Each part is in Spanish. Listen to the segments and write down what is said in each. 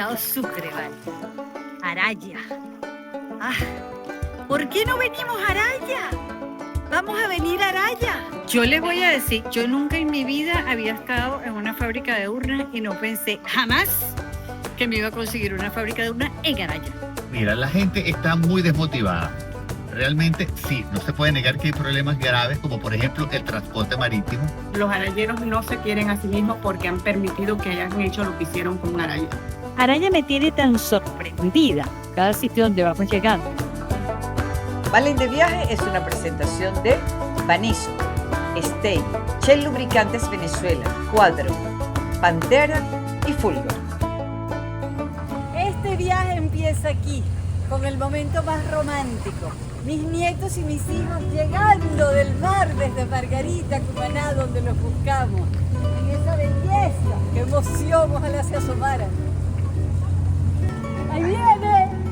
estado Sucre, ¿vale? Araya. Ah, ¿por qué no venimos a Araya? Vamos a venir a Araya. Yo les voy a decir, yo nunca en mi vida había estado en una fábrica de urnas y no pensé jamás que me iba a conseguir una fábrica de urnas en Araya. Mira, la gente está muy desmotivada. Realmente sí, no se puede negar que hay problemas graves, como por ejemplo el transporte marítimo. Los arayeros no se quieren a sí mismos porque han permitido que hayan hecho lo que hicieron con Araya. Araya me tiene tan sorprendida cada sitio donde vamos llegando. Valen de Viaje es una presentación de Baniso, Stay, Shell Lubricantes Venezuela, Cuadro, Pantera y Fulgor. Este viaje empieza aquí, con el momento más romántico. Mis nietos y mis hijos llegando del mar desde Margarita, Cumaná, donde los buscamos. En esa belleza, qué emoción, ojalá se asomaran. ¡Ahí viene!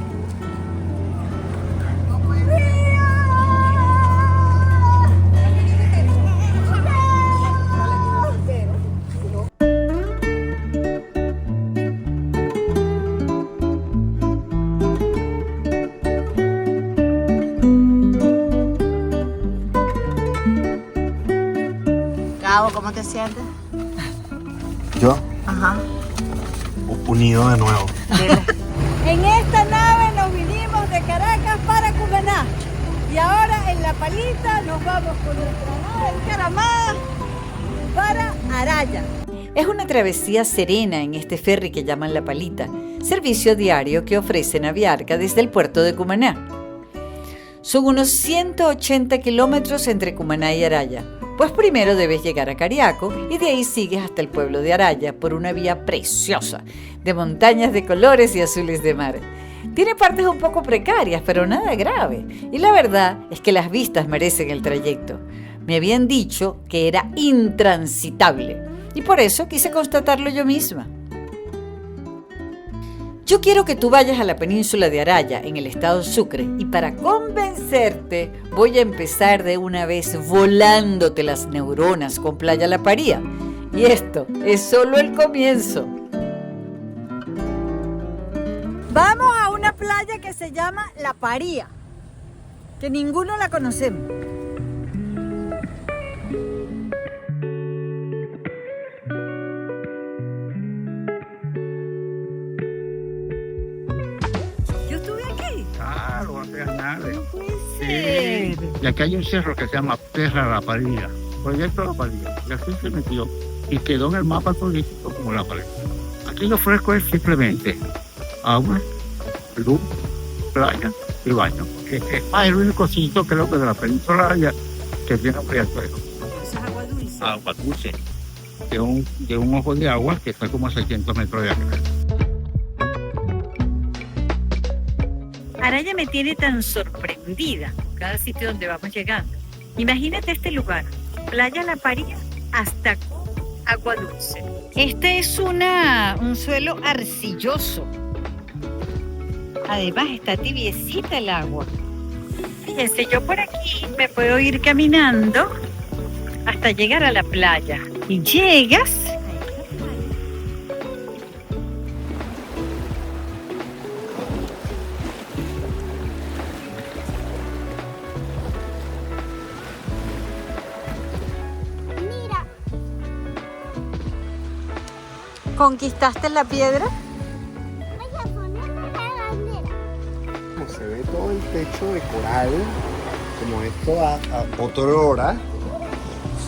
¿Cómo te sientes? ¿Yo? Ajá. Unido de nuevo. En esta nave nos vinimos de Caracas para Cumaná. Y ahora en La Palita nos vamos con nuestra nave encaramada para Araya. Es una travesía serena en este ferry que llaman La Palita, servicio diario que ofrece Naviarca desde el puerto de Cumaná. Son unos 180 kilómetros entre Cumaná y Araya. Pues primero debes llegar a Cariaco y de ahí sigues hasta el pueblo de Araya por una vía preciosa, de montañas de colores y azules de mar. Tiene partes un poco precarias, pero nada grave. Y la verdad es que las vistas merecen el trayecto. Me habían dicho que era intransitable y por eso quise constatarlo yo misma. Yo quiero que tú vayas a la península de Araya, en el estado Sucre, y para convencerte voy a empezar de una vez volándote las neuronas con Playa La Paría. Y esto es solo el comienzo. Vamos a una playa que se llama La Paría, que ninguno la conocemos. Claro, hace años. Sí. Y aquí hay un cerro que se llama Terra La Parilla, Proyecto La Parilla. Y así se metió y quedó en el mapa turístico como La Parilla. Aquí lo fresco es simplemente agua, luz, playa y baño. Que es el único sitio, creo que de la península Araya que tiene un riachuelo. Eso es agua dulce. Agua dulce. De un ojo de agua que está como a 600 metros de altura. Araya me tiene tan sorprendida cada sitio donde vamos llegando. Imagínate este lugar, Playa La Paría hasta agua dulce. Este es un suelo arcilloso. Además está tibiecita el agua. Fíjense, yo por aquí me puedo ir caminando hasta llegar a la playa. Y llegas. ¿Conquistaste la piedra? Como se ve todo el techo de coral, como esto a otrora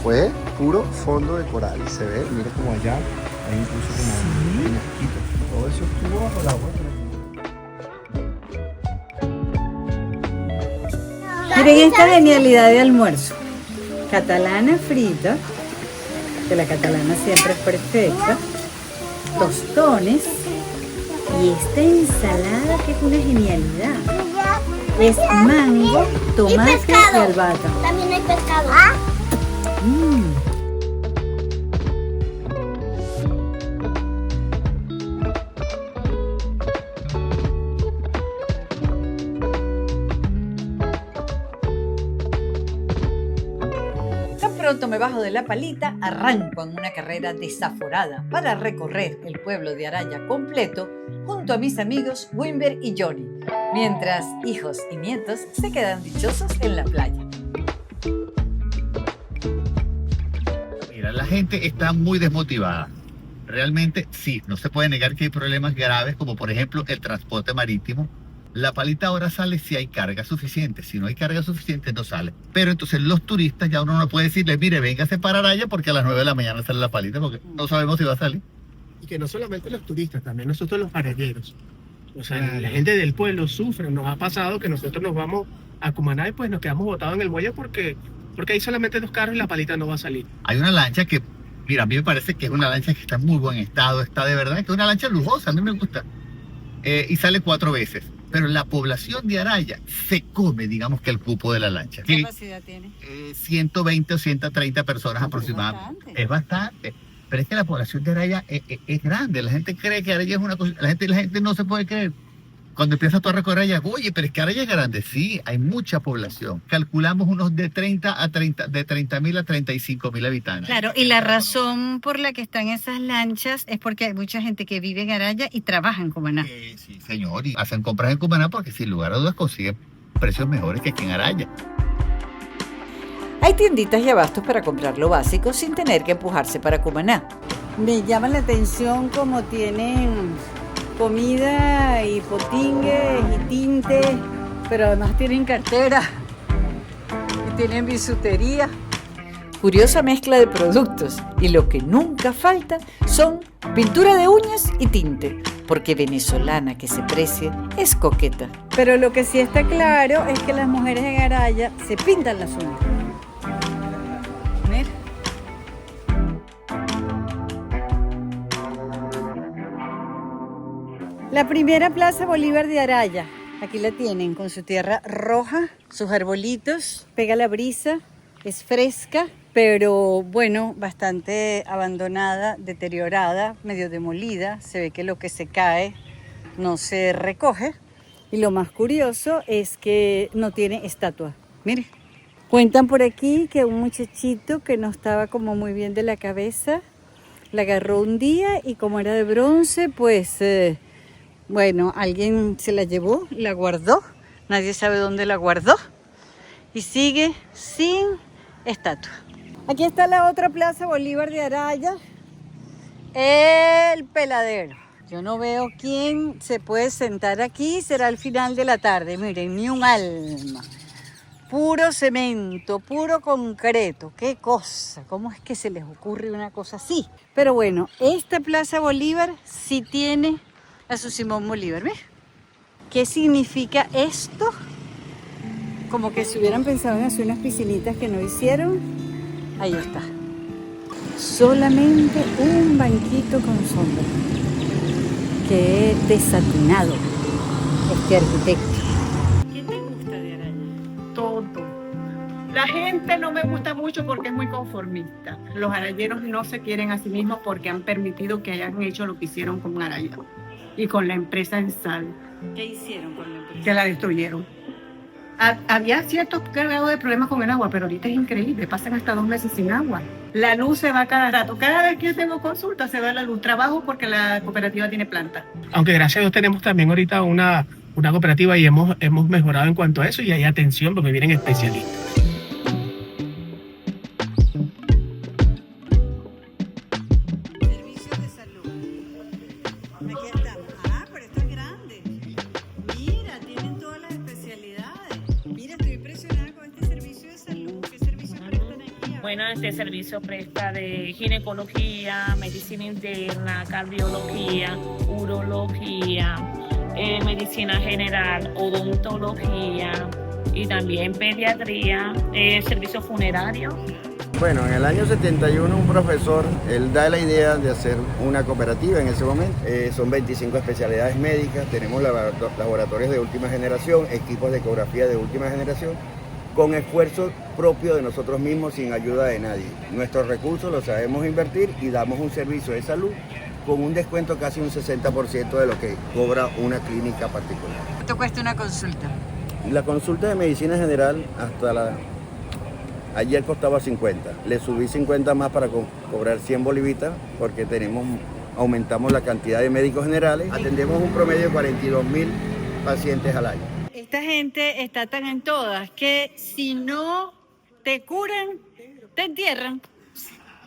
fue puro fondo de coral. Y se ve, mira como allá, hay incluso como mosquitos. Todo eso estuvo bajo el agua. Miren esta genialidad de almuerzo. Catalana frita, que la catalana siempre es perfecta. Tostones y esta ensalada que es una genialidad. Es mango, tomate y albahaca. También hay pescado. Tan pronto cuanto me bajo de la palita, arranco en una carrera desaforada para recorrer el pueblo de Araya completo junto a mis amigos Wimber y Johnny, mientras hijos y nietos se quedan dichosos en la playa. Mira, la gente está muy desmotivada. Realmente sí, no se puede negar que hay problemas graves como por ejemplo el transporte marítimo. La palita ahora sale si hay carga suficiente, si no hay carga suficiente no sale. Pero entonces los turistas ya uno no puede decirles, mire, véngase para Araya porque a las 9 de la mañana sale la palita porque no sabemos si va a salir. Y que no solamente los turistas, también nosotros los arayeros. O sea, la gente del pueblo sufre. Nos ha pasado que nosotros nos vamos a Cumaná y pues nos quedamos botados en el muelle porque hay solamente 2 carros y la palita no va a salir. Hay una lancha que, mira, a mí me parece que es una lancha que está en muy buen estado, está de verdad, que es una lancha lujosa, a mí me gusta. Y sale 4 veces. Pero la población de Araya se come, digamos, que el cupo de la lancha. ¿Qué capacidad tiene? 120 o 130 personas aproximadamente. Es bastante. Pero es que la población de Araya es grande. La gente cree que Araya es una cosa. La gente no se puede creer. Cuando empiezas tú a recorrer Araya, oye, pero es que Araya es grande. Sí, hay mucha población. Calculamos unos de 30.000 a 35.000 habitantes. Claro, y la razón por la que están esas lanchas es porque hay mucha gente que vive en Araya y trabaja en Cumaná. Sí, señor. Y hacen compras en Cumaná porque sin lugar a dudas consiguen precios mejores que aquí en Araya. Hay tienditas y abastos para comprar lo básico sin tener que empujarse para Cumaná. Me llama la atención cómo tienen comida y potingues y tinte, pero además tienen cartera y tienen bisutería. Curiosa mezcla de productos, y lo que nunca falta son pintura de uñas y tinte, porque venezolana que se precie es coqueta. Pero lo que sí está claro es que las mujeres en Araya se pintan las uñas. Mira. La primera Plaza Bolívar de Araya. Aquí la tienen con su tierra roja, sus arbolitos, pega la brisa, es fresca, pero bueno, bastante abandonada, deteriorada, medio demolida. Se ve que lo que se cae no se recoge. Y lo más curioso es que no tiene estatua. Mire, cuentan por aquí que un muchachito que no estaba como muy bien de la cabeza, la agarró un día y como era de bronce, pues bueno, alguien se la llevó, la guardó, nadie sabe dónde la guardó y sigue sin estatua. Aquí está la otra Plaza Bolívar de Araya, el Peladero. Yo no veo quién se puede sentar aquí, será al final de la tarde. Miren, ni un alma. Puro cemento, puro concreto. Qué cosa, ¿cómo es que se les ocurre una cosa así? Pero bueno, esta Plaza Bolívar sí tiene a su Simón Bolívar. ¿Ves? ¿Qué significa esto? Como que si hubieran pensado en hacer unas piscinitas que no hicieron. Ahí está. Solamente un banquito con sombra. Qué desatinado este arquitecto. ¿Qué te gusta de Araya? Todo. La gente no me gusta mucho porque es muy conformista. Los arayeros no se quieren a sí mismos porque han permitido que hayan hecho lo que hicieron con Araya y con la empresa en sal. ¿Qué hicieron con la empresa? Que la destruyeron. Había ciertos grados de problemas con el agua, pero ahorita es increíble, pasan hasta 2 meses sin agua. La luz se va cada rato, cada vez que tengo consulta se va la luz. Trabajo porque la cooperativa tiene planta. Aunque gracias a Dios tenemos también ahorita una cooperativa y hemos mejorado en cuanto a eso y hay atención porque vienen especialistas. Servicios de salud. Aquí estamos. Ah, pero esto es grande. Mira, tienen todas las especialidades. Mira, estoy impresionada con este servicio de salud. ¿Qué servicios prestan aquí? Bueno, este servicio presta de ginecología, medicina interna, cardiología, urología, medicina general, odontología y también pediatría, servicio funerario. Bueno, en el año 71 un profesor, él da la idea de hacer una cooperativa en ese momento. Son 25 especialidades médicas, tenemos laboratorios de última generación, equipos de ecografía de última generación, con esfuerzo propio de nosotros mismos, sin ayuda de nadie. Nuestros recursos los sabemos invertir y damos un servicio de salud con un descuento casi un 60% de lo que cobra una clínica particular. ¿Cuánto cuesta una consulta? La consulta de medicina general Ayer costaba 50. Le subí 50 más para cobrar 100 bolivitas porque aumentamos la cantidad de médicos generales. Atendemos un promedio de 42.000 pacientes al año. Esta gente está tan en todas que si no te curan, te entierran.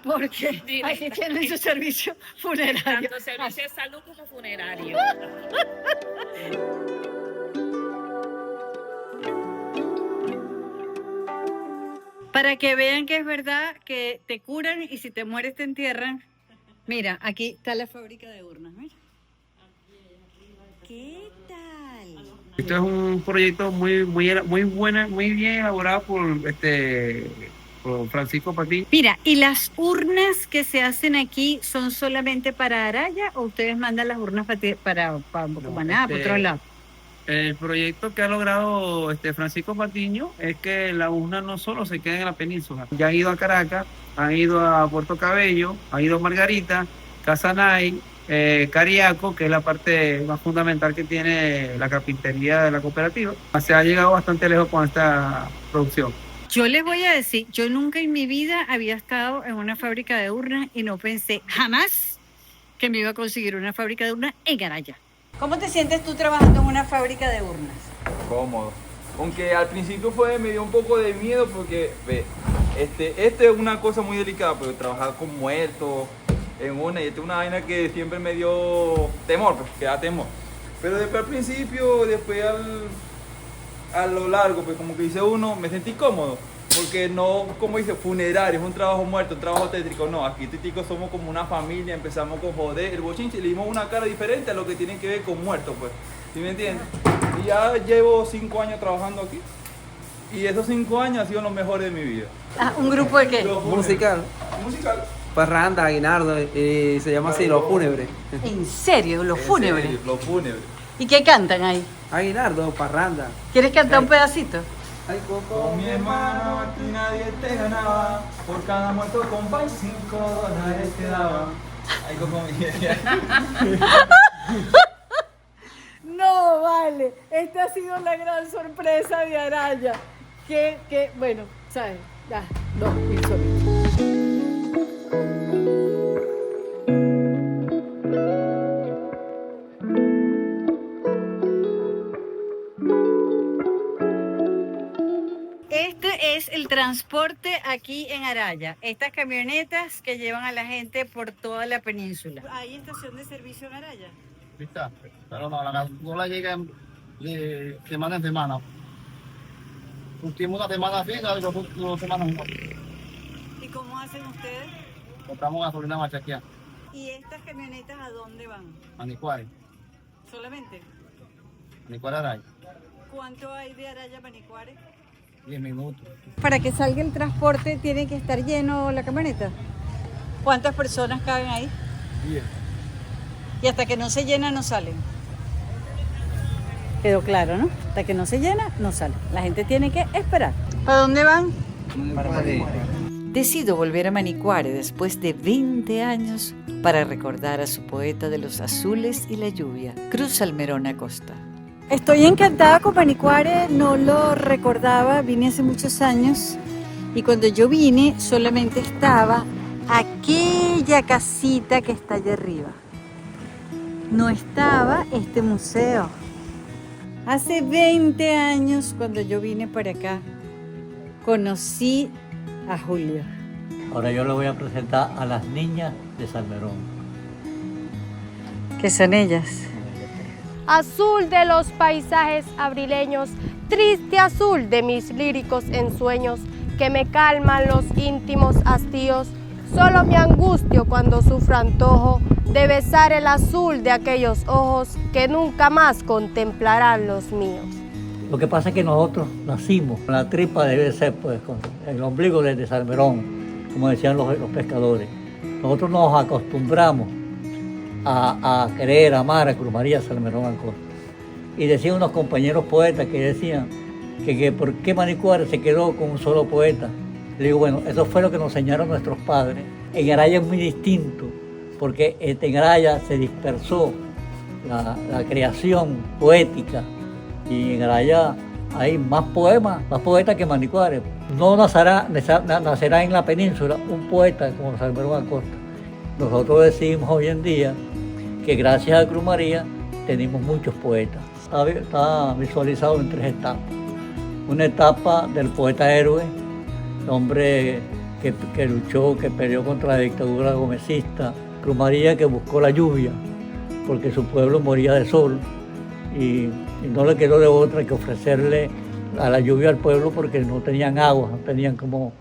Porque aquí tienen su servicio funerario. Tanto servicio de salud como funerario. Para que vean que es verdad que te curan y si te mueres te entierran. Mira, aquí está la fábrica de urnas, mira. ¿Qué tal? Esto es un proyecto muy bien elaborado por Francisco Patiño. Mira, ¿y las urnas que se hacen aquí son solamente para Araya o ustedes mandan las urnas para Cumaná, para otro lado? El proyecto que ha logrado Francisco Patiño es que la urna no solo se quede en la península. Ya han ido a Caracas, han ido a Puerto Cabello, han ido a Margarita, Casanay, Cariaco, que es la parte más fundamental que tiene la carpintería de la cooperativa. Se ha llegado bastante lejos con esta producción. Yo les voy a decir, yo nunca en mi vida había estado en una fábrica de urnas y no pensé jamás que me iba a conseguir una fábrica de urnas en Araya. ¿Cómo te sientes tú trabajando en una fábrica de urnas? Cómodo. Aunque al principio me dio un poco de miedo porque este es una cosa muy delicada, pero trabajar con muertos en y esta es una vaina que siempre me dio temor, pues, que da temor. Pero después al principio, después a lo largo, pues como que dice uno, me sentí cómodo. Porque no, como dice, funerario, es un trabajo muerto, un trabajo tétrico. No, aquí Titico somos como una familia, empezamos con joder, el bochinche, le dimos una cara diferente a lo que tiene que ver con muertos, pues. ¿Sí me entiendes? Y ya llevo 5 años trabajando aquí. Y esos 5 años han sido los mejores de mi vida. ¿Un grupo de qué? Musical. Parranda, Aguinaldo, se llama así, Los Fúnebres. ¿En serio? ¿Los Fúnebres? Sí, Los Fúnebres. ¿Y qué cantan ahí? Aguinaldo, Parranda. ¿Quieres cantar un pedacito? Con mi hermano aquí nadie te ganaba, por cada muerto compa y $5 te daba. Ay, como No, vale. Esta ha sido la gran sorpresa de Araya. Que bueno, ¿sabes? Ya, no, insólito. Este es el transporte aquí en Araya. Estas camionetas que llevan a la gente por toda la península. ¿Hay estación de servicio en Araya? ¿Vista? Pero no la llegan de semana en semana. Último una semana fija y 2 semanas no. ¿Y cómo hacen ustedes? Compramos gasolina machaqueada. ¿Y estas camionetas a dónde van? A Nicuare. ¿Solamente? A Nicuare Araya. ¿Cuánto hay de Araya a Manicuare? 10 minutos. Para que salga el transporte tiene que estar lleno la camioneta. ¿Cuántas personas caben ahí? 10. Y hasta que no se llena no salen. Quedó claro, ¿no? Hasta que no se llena no sale. La gente tiene que esperar. ¿Para dónde van? Decido volver a Manicuare después de 20 años para recordar a su poeta de los azules y la lluvia, Cruz Salmerón Acosta. Estoy encantada con Manicuare, no lo recordaba, vine hace muchos años y cuando yo vine solamente estaba aquella casita que está allá arriba. No estaba este museo. Hace 20 años cuando yo vine para acá, conocí a Julio. Ahora yo le voy a presentar a las niñas de Salmerón. ¿Qué son ellas? Azul de los paisajes abrileños, triste azul de mis líricos ensueños, que me calman los íntimos hastíos. Solo me angustio cuando sufro antojo de besar el azul de aquellos ojos que nunca más contemplarán los míos. Lo que pasa es que nosotros nacimos, la tripa debe ser pues con el ombligo de Salmerón, como decían los pescadores. Nosotros nos acostumbramos a querer, amar a Cruz María Salmerón Acosta. Y decían unos compañeros poetas que decían que por qué Manicuare se quedó con un solo poeta. Le digo, bueno, eso fue lo que nos enseñaron nuestros padres. En Araya es muy distinto, porque en Araya se dispersó la creación poética y en Araya hay más poemas, más poetas que Manicuares. No nacerá en la península un poeta como Salmerón Acosta. Nosotros decimos hoy en día que gracias a Cruz María tenemos muchos poetas. Está visualizado en 3 etapas. Una etapa del poeta héroe, hombre que luchó, que peleó contra la dictadura gomecista. Cruz María, que buscó la lluvia porque su pueblo moría de sol y no le quedó de otra que ofrecerle a la lluvia al pueblo porque no tenían agua, no tenían cómo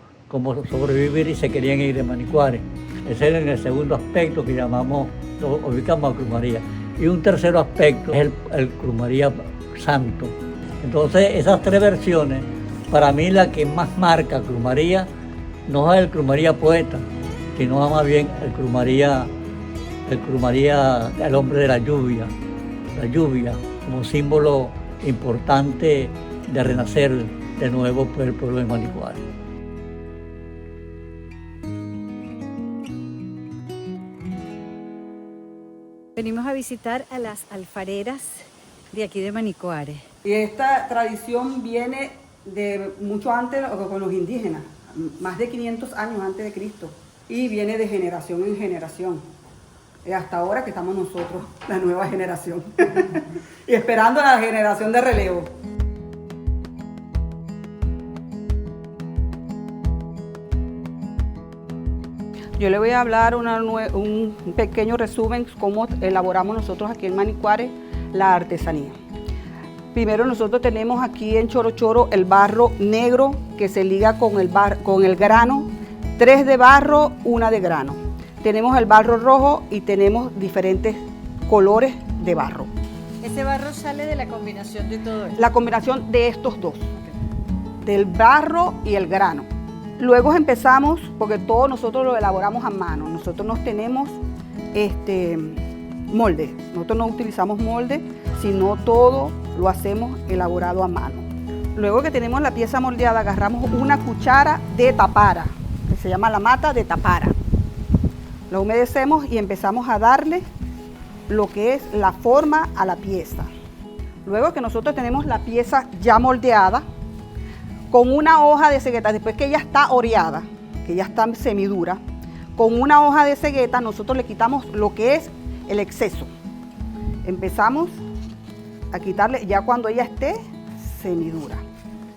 sobrevivir y se querían ir de Manicuares. Ese es el segundo aspecto que llamamos, lo ubicamos a Cruz María. Y un tercero aspecto es el Cruz María Santo. Entonces esas 3 versiones, para mí la que más marca a Cruz María no es el Cruz María poeta, sino más bien el Cruz María, el hombre de la lluvia como símbolo importante de renacer de nuevo por el pueblo de Manicuares. Venimos a visitar a las alfareras de aquí de Manicuares. Y esta tradición viene de mucho antes con los indígenas, más de 500 años antes de Cristo, y viene de generación en generación. Hasta ahora que estamos nosotros, la nueva generación, y esperando la generación de relevo. Yo le voy a hablar un pequeño resumen cómo elaboramos nosotros aquí en Manicuares la artesanía. Primero nosotros tenemos aquí en Choro Choro el barro negro que se liga con el grano, 3 de barro, 1 de grano. Tenemos el barro rojo y tenemos diferentes colores de barro. ¿Ese barro sale de la combinación de todo esto? La combinación de estos dos, del barro y el grano. Luego empezamos, porque todo nosotros lo elaboramos a mano. Nosotros no tenemos molde. Nosotros no utilizamos molde, sino todo lo hacemos elaborado a mano. Luego que tenemos la pieza moldeada, agarramos una cuchara de tapara, que se llama la mata de tapara. La humedecemos y empezamos a darle lo que es la forma a la pieza. Luego que nosotros tenemos la pieza ya moldeada, con una hoja de cegueta, después que ya está oreada, que ya está semidura, con una hoja de cegueta nosotros le quitamos lo que es el exceso. Empezamos a quitarle ya cuando ella esté semidura.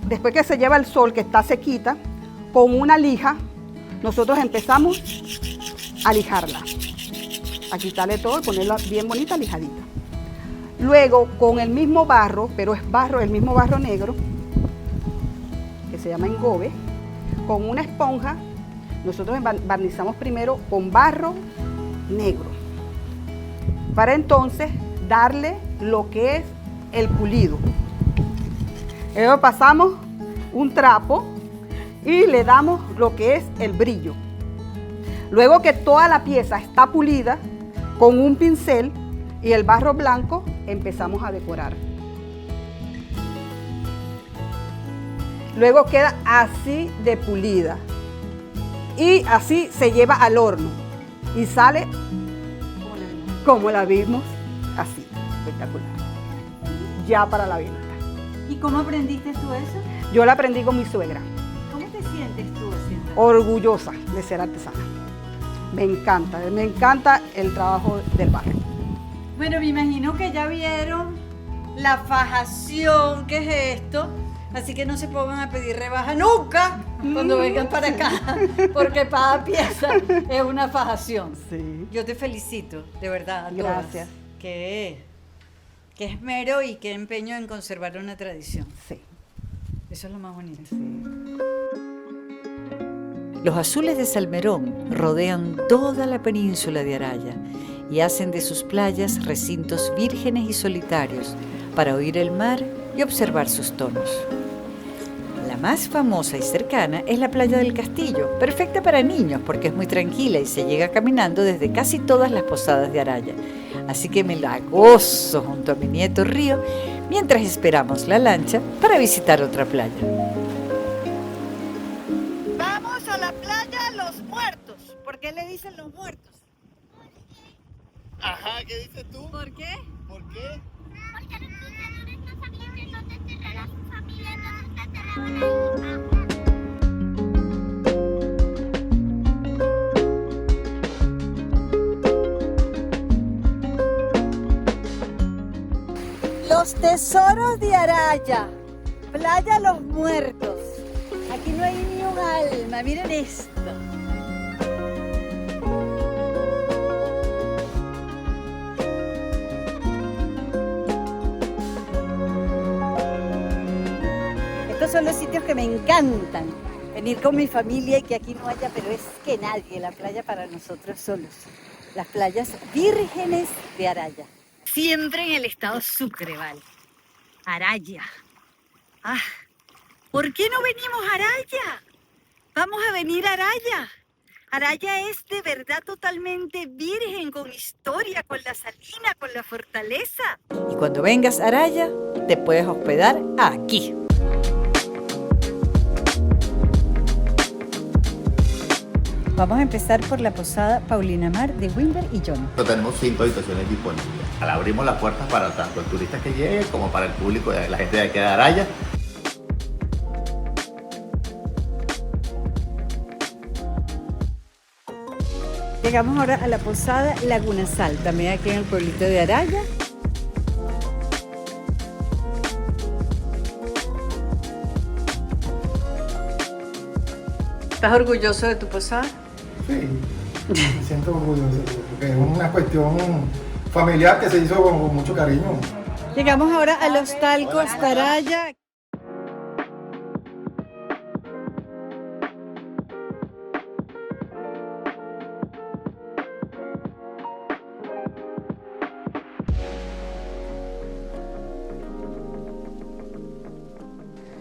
Después que se lleva el sol, que está sequita, con una lija, nosotros empezamos a lijarla, a quitarle todo y ponerla bien bonita, lijadita. Luego, con el mismo barro, pero es barro, el mismo barro negro, que se llama engobe, con una esponja, nosotros barnizamos primero con barro negro, para entonces darle lo que es el pulido. Luego pasamos un trapo y le damos lo que es el brillo. Luego que toda la pieza está pulida, con un pincel y el barro blanco empezamos a decorar. Luego queda así de pulida y así se lleva al horno y sale como la vimos, así, espectacular, ya para la venta. ¿Y cómo aprendiste tú eso? Yo la aprendí con mi suegra. ¿Cómo te sientes tú haciendo? Orgullosa de ser artesana. Me encanta el trabajo del barro. Bueno, me imagino que ya vieron la fajación, ¿qué es esto? Así que no se pongan a pedir rebaja nunca cuando vengan para acá, porque cada pieza es una fajación. Sí. Yo te felicito, de verdad. Gracias. Qué esmero y qué empeño en conservar una tradición. Sí. Eso es lo más bonito. Sí. Los azules de Salmerón rodean toda la península de Araya y hacen de sus playas recintos vírgenes y solitarios para oír el mar y observar sus tonos. La más famosa y cercana es la playa del Castillo, perfecta para niños porque es muy tranquila y se llega caminando desde casi todas las posadas de Araya. Así que me la gozo junto a mi nieto Río mientras esperamos la lancha para visitar otra playa. Vamos a la playa Los Muertos. ¿Por qué le dicen Los Muertos? Ajá, ¿qué dices tú? ¿Por qué? ¿Por qué? Porque los luchadores no sabían en dónde enterrar a su familia. Los tesoros de Araya, Playa Los Muertos. Aquí no hay ni un alma, miren esto. Estos son los sitios que me encantan. Venir con mi familia y que aquí no haya, pero es que nadie, la playa para nosotros solos. Las playas vírgenes de Araya. Siempre en el estado Sucre, ¿vale? Araya. Ah, ¿por qué no venimos a Araya? Vamos a venir a Araya. Araya es de verdad totalmente virgen, con historia, con la salina, con la fortaleza. Y cuando vengas a Araya, te puedes hospedar aquí. Vamos a empezar por la posada Paulina Mar de Wimber y John. Tenemos 5 habitaciones disponibles. Abrimos las puertas para tanto el turista que llegue como para el público, la gente de aquí de Araya. Llegamos ahora a la posada Laguna Sal, también aquí en el pueblito de Araya. ¿Estás orgulloso de tu posada? Sí, me siento orgulloso porque es una cuestión familiar que se hizo con mucho cariño. Llegamos ahora a Los Talcos, Araya.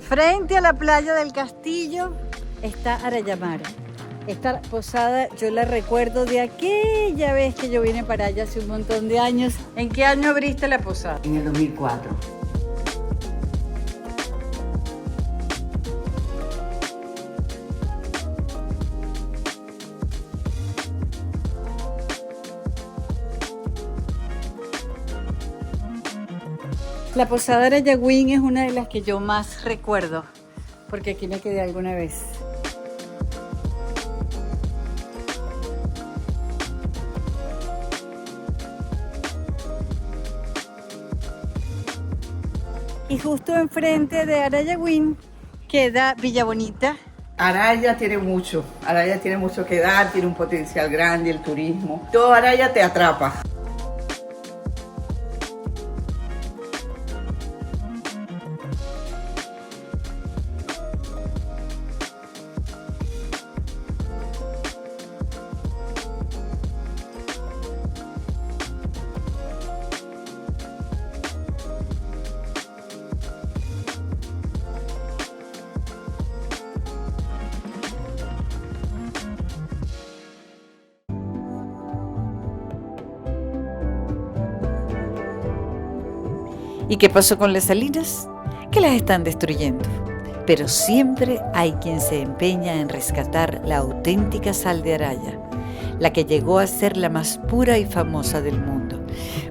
Frente a la playa del Castillo está Arayamara. Esta posada yo la recuerdo de aquella vez que yo vine para allá hace un montón de años. ¿En qué año abriste la posada? En el 2004. La posada Arayagüín es una de las que yo más recuerdo, porque aquí me quedé alguna vez. Y justo enfrente de Arayagüín queda Villa Bonita. Araya tiene mucho que dar, tiene un potencial grande, el turismo. Todo Araya te atrapa. ¿Y qué pasó con las salinas? Que las están destruyendo. Pero siempre hay quien se empeña en rescatar la auténtica sal de Araya, la que llegó a ser la más pura y famosa del mundo.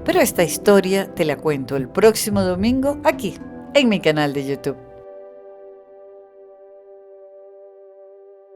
Pero esta historia te la cuento el próximo domingo aquí, en mi canal de YouTube.